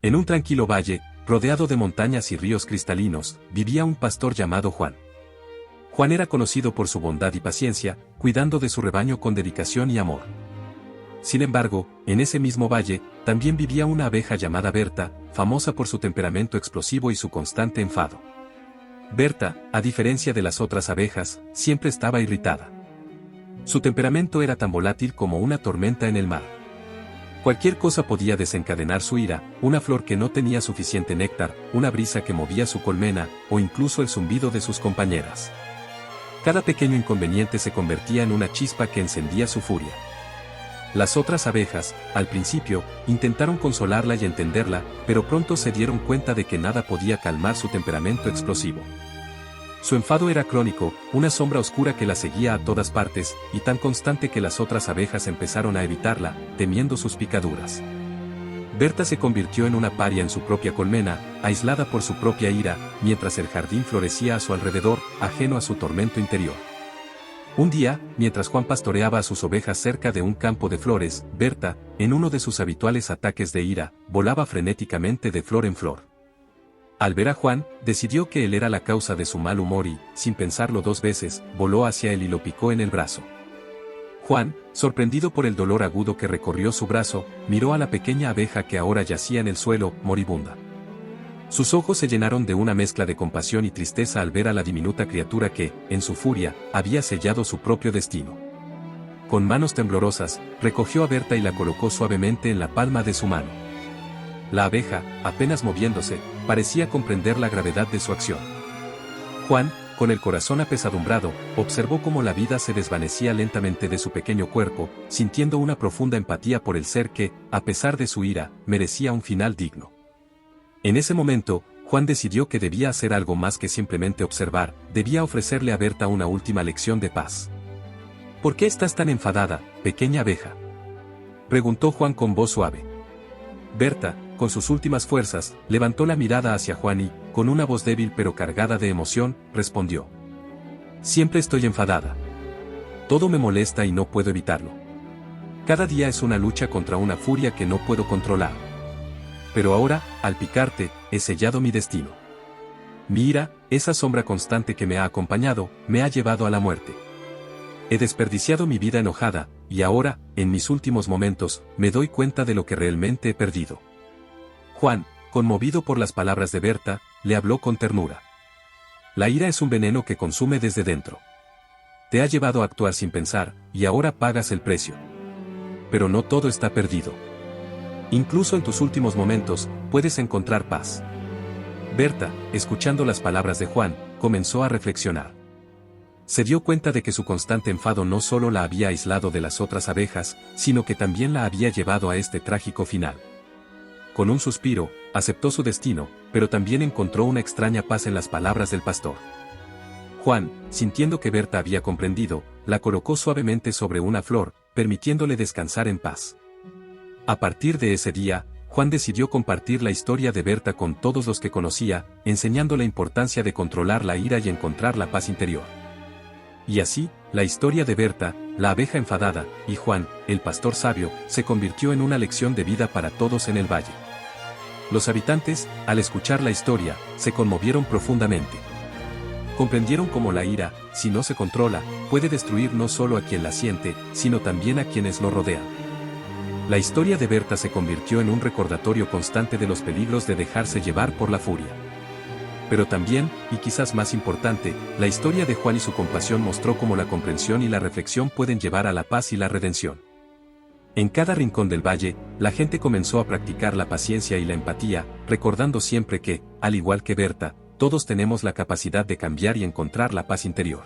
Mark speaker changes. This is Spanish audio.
Speaker 1: En un tranquilo valle, rodeado de montañas y ríos cristalinos, vivía un pastor llamado Juan. Juan era conocido por su bondad y paciencia, cuidando de su rebaño con dedicación y amor. Sin embargo, en ese mismo valle, también vivía una abeja llamada Berta, famosa por su temperamento explosivo y su constante enfado. Berta, a diferencia de las otras abejas, siempre estaba irritada. Su temperamento era tan volátil como una tormenta en el mar. Cualquier cosa podía desencadenar su ira, una flor que no tenía suficiente néctar, una brisa que movía su colmena, o incluso el zumbido de sus compañeras. Cada pequeño inconveniente se convertía en una chispa que encendía su furia. Las otras abejas, al principio, intentaron consolarla y entenderla, pero pronto se dieron cuenta de que nada podía calmar su temperamento explosivo. Su enfado era crónico, una sombra oscura que la seguía a todas partes, y tan constante que las otras abejas empezaron a evitarla, temiendo sus picaduras. Berta se convirtió en una paria en su propia colmena, aislada por su propia ira, mientras el jardín florecía a su alrededor, ajeno a su tormento interior. Un día, mientras Juan pastoreaba a sus ovejas cerca de un campo de flores, Berta, en uno de sus habituales ataques de ira, volaba frenéticamente de flor en flor. Al ver a Juan, decidió que él era la causa de su mal humor y, sin pensarlo dos veces, voló hacia él y lo picó en el brazo. Juan, sorprendido por el dolor agudo que recorrió su brazo, miró a la pequeña abeja que ahora yacía en el suelo, moribunda. Sus ojos se llenaron de una mezcla de compasión y tristeza al ver a la diminuta criatura que, en su furia, había sellado su propio destino. Con manos temblorosas, recogió a Berta y la colocó suavemente en la palma de su mano. La abeja, apenas moviéndose, parecía comprender la gravedad de su acción. Juan, con el corazón apesadumbrado, observó cómo la vida se desvanecía lentamente de su pequeño cuerpo, sintiendo una profunda empatía por el ser que, a pesar de su ira, merecía un final digno. En ese momento, Juan decidió que debía hacer algo más que simplemente observar, debía ofrecerle a Berta una última lección de paz. ¿Por qué estás tan enfadada, pequeña abeja?, preguntó Juan con voz suave. Berta, con sus últimas fuerzas, levantó la mirada hacia Juan y, con una voz débil pero cargada de emoción, respondió: Siempre estoy enfadada. Todo me molesta y no puedo evitarlo. Cada día es una lucha contra una furia que no puedo controlar. Pero ahora, al picarte, he sellado mi destino. Mi ira, esa sombra constante que me ha acompañado, me ha llevado a la muerte. He desperdiciado mi vida enojada, y ahora, en mis últimos momentos, me doy cuenta de lo que realmente he perdido. Juan, conmovido por las palabras de Berta, le habló con ternura. La ira es un veneno que consume desde dentro. Te ha llevado a actuar sin pensar, y ahora pagas el precio. Pero no todo está perdido. Incluso en tus últimos momentos, puedes encontrar paz. Berta, escuchando las palabras de Juan, comenzó a reflexionar. Se dio cuenta de que su constante enfado no solo la había aislado de las otras abejas, sino que también la había llevado a este trágico final. Con un suspiro, aceptó su destino, pero también encontró una extraña paz en las palabras del pastor. Juan, sintiendo que Berta había comprendido, la colocó suavemente sobre una flor, permitiéndole descansar en paz. A partir de ese día, Juan decidió compartir la historia de Berta con todos los que conocía, enseñando la importancia de controlar la ira y encontrar la paz interior. Y así, la historia de Berta, la abeja enfadada, y Juan, el pastor sabio, se convirtió en una lección de vida para todos en el valle. Los habitantes, al escuchar la historia, se conmovieron profundamente. Comprendieron cómo la ira, si no se controla, puede destruir no solo a quien la siente, sino también a quienes lo rodean. La historia de Berta se convirtió en un recordatorio constante de los peligros de dejarse llevar por la furia. Pero también, y quizás más importante, la historia de Juan y su compasión mostró cómo la comprensión y la reflexión pueden llevar a la paz y la redención. En cada rincón del valle, la gente comenzó a practicar la paciencia y la empatía, recordando siempre que, al igual que Berta, todos tenemos la capacidad de cambiar y encontrar la paz interior.